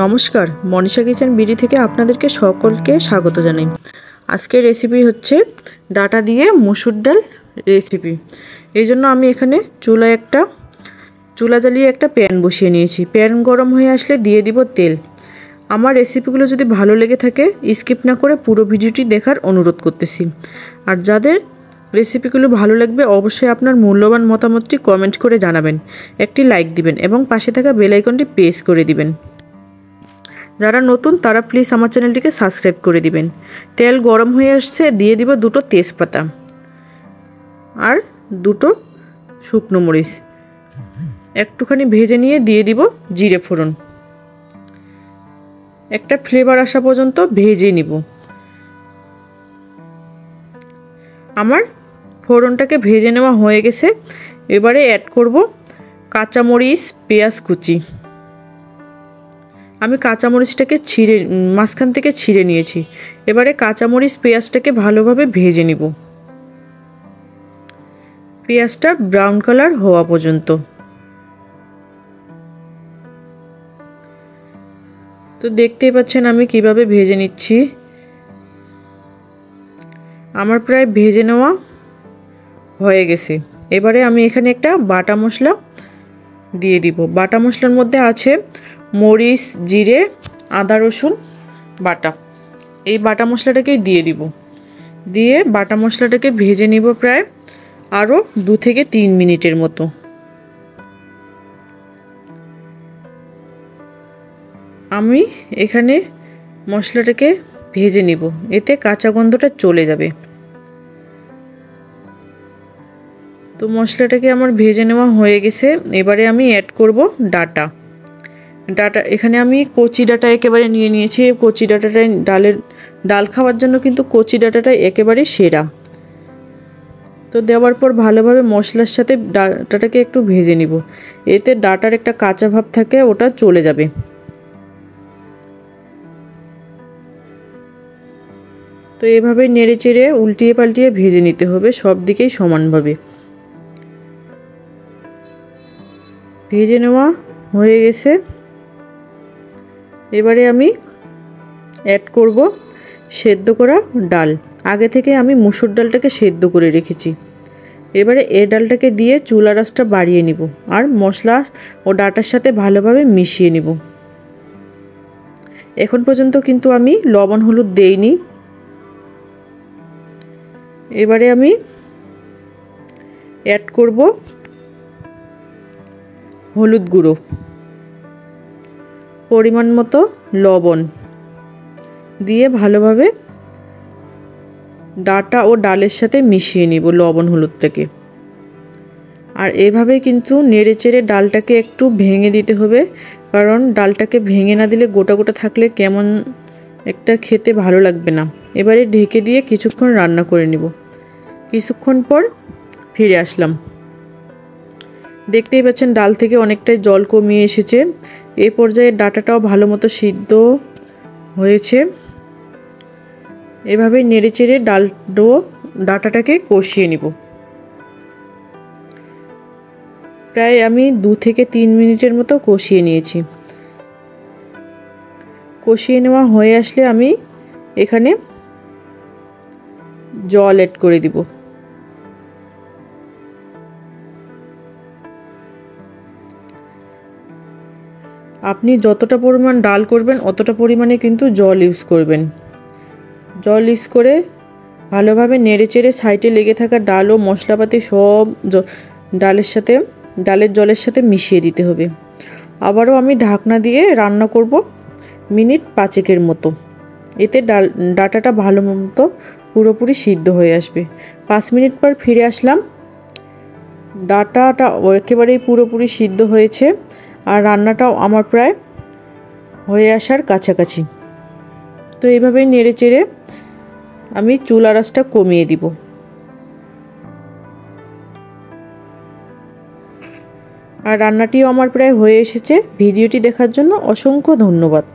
নমস্কার, Manisha kitchen BD থেকে আপনাদেরকে সকলকে স্বাগত জানাই। আজকের রেসিপি হচ্ছে ডাটা দিয়ে মুসুর ডাল রেসিপি। এই জন্য আমি এখানে চুলা জ্বালিয়ে একটা প্যান বসিয়ে নিয়েছি। প্যান গরম হয়ে আসলে দিয়ে দিব তেল। আমার রেসিপিগুলো যদি ভালো লেগে থাকে স্কিপ না করে পুরো ভিডিওটি দেখার অনুরোধ করতেছি। আর যাদের রেসিপিগুলো ভালো লাগবে অবশ্যই আপনার মূল্যবান মতামতটি কমেন্ট করে জানাবেন, একটি লাইক দিবেন এবং পাশে থাকা বেল আইকনটি প্রেস করে দিবেন। যারা নতুন তারা প্লিজ আমার চ্যানেলটিকে সাবস্ক্রাইব করে দিবেন। তেল গরম হয়ে আসছে, দিয়ে দিব দুটো তেজপাতা আর দুটো শুকনো মরিচ। একটুখানি ভেজে নিয়ে দিয়ে দিব জিরে ফোড়ন। একটা ফ্লেভার আসা পর্যন্ত ভেজে নিব। আমার ফোড়নটাকে ভেজে নেওয়া হয়ে গেছে। এবারে অ্যাড করব কাঁচামরিচ, পেঁয়াজ কুচি। আমি কাঁচামরিচটাকে মাঝখান থেকে ছিঁড়ে নিয়েছি। এবারে কাঁচামরিচ পেঁয়াজটাকে ভালোভাবে ভেজে নিব, পেঁয়াজটা ব্রাউন কালার হওয়া পর্যন্ত। তো দেখতেই পাচ্ছেন আমি কিভাবে ভেজে নিচ্ছি। আমার প্রায় ভেজে নেওয়া হয়ে গেছে। এবারে আমি এখানে একটা বাটা মশলা দিয়ে দিব। বাটা মশলার মধ্যে আছে মরিচ, জিরে, আদা রসুন বাটা। এই বাটা মশলাটাকেই দিয়ে দিব। দিয়ে বাটা মশলাটাকে ভেজে নিব প্রায় আরও 2 থেকে 3 মিনিটের মতো। আমি এখানে মশলাটাকে ভেজে নিব, এতে কাঁচা গন্ধটা চলে যাবে। তো মশলাটাকে আমার ভেজে নেওয়া হয়ে গেছে। এবারে আমি অ্যাড করব ডাটা। এখানে আমি কচি ডাটা একেবারে নিয়ে নিয়েছি। কচি ডাটাটাই ডাল খাওয়ার জন্য কিন্তু কচি ডাটাটাই একেবারে সেরা। তো দেওয়ার পর ভালোভাবে মশলার সাথে ডাটাটাকে একটু ভেজে নিব, এতে ডাটার একটা কাঁচা ভাব থাকে, ওটা চলে যাবে। তো এভাবে নেড়ে চেড়ে উল্টিয়ে পাল্টিয়ে ভেজে নিতে হবে সব দিকেই সমানভাবে। ভেজে নেওয়া হয়ে গেছে। এবারে আমি অ্যাড করব সেদ্ধ করা ডাল। আগে থেকে আমি মুসুর ডালটাকে সেদ্ধ করে রেখেছি। এবারে এই ডালটাকে দিয়ে চুলা আঁচটা বাড়িয়ে নিব আর মশলা ও ডাটার সাথে ভালোভাবে মিশিয়ে নিব। এখন পর্যন্ত কিন্তু আমি লবণ হলুদ দেইনি। এবারে আমি অ্যাড করব হলুদ গুঁড়ো, পরিমাণ মতো লবণ দিয়ে ভালোভাবে ডাটা ও ডালের সাথে মিশিয়ে নিব লবণ হলুদটাকে। আর এভাবে কিন্তু নেড়ে চেড়ে ডালটাকে একটু ভেঙে দিতে হবে, কারণ ডালটাকে ভেঙে না দিলে গোটা গোটা থাকলে কেমন একটা খেতে ভালো লাগবে না। এবারে ঢেকে দিয়ে কিছুক্ষণ রান্না করে নিব। কিছুক্ষণ পর ফিরে আসলাম। দেখতেই পাচ্ছেন ডাল থেকে অনেকটাই জল কমিয়ে এসেছে। এই পর্যায়ে ডাটাটাও ভালো মতো সিদ্ধ হয়েছে। এভাবে নেড়ে চেড়ে ডাটাটাকে কষিয়ে নিব। প্রায় আমি 2 থেকে 3 মিনিটের মতো কষিয়ে নিয়েছি। কষিয়ে নেওয়া হয়ে আসলে আমি এখানে জল অ্যাড করে দিব। আপনি যতটা পরিমাণ ডাল করবেন অতটা পরিমাণে কিন্তু জল ইউজ করবেন। জল ইউজ করে ভালোভাবে নেড়ে চেড়ে সাইডে লেগে থাকা ডাল ও মশলাপাতি সব ডালের জলের সাথে মিশিয়ে দিতে হবে। আবারও আমি ঢাকনা দিয়ে রান্না করব মিনিট 5 মতো। এতে ডাটাটা ভালো মতো পুরোপুরি সিদ্ধ হয়ে আসবে। 5 মিনিট পর ফিরে আসলাম। ডাটাটা একেবারেই পুরোপুরি সিদ্ধ হয়েছে আর রান্নাটাও আমার প্রায় হয়ে আসার কাছাকাছি। তো এইভাবেই নেড়ে চেড়ে আমি চুলার আঁচটা কমিয়ে দিব। আর রান্নাটিও আমার প্রায় হয়ে এসেছে। ভিডিওটি দেখার জন্য অসংখ্য ধন্যবাদ।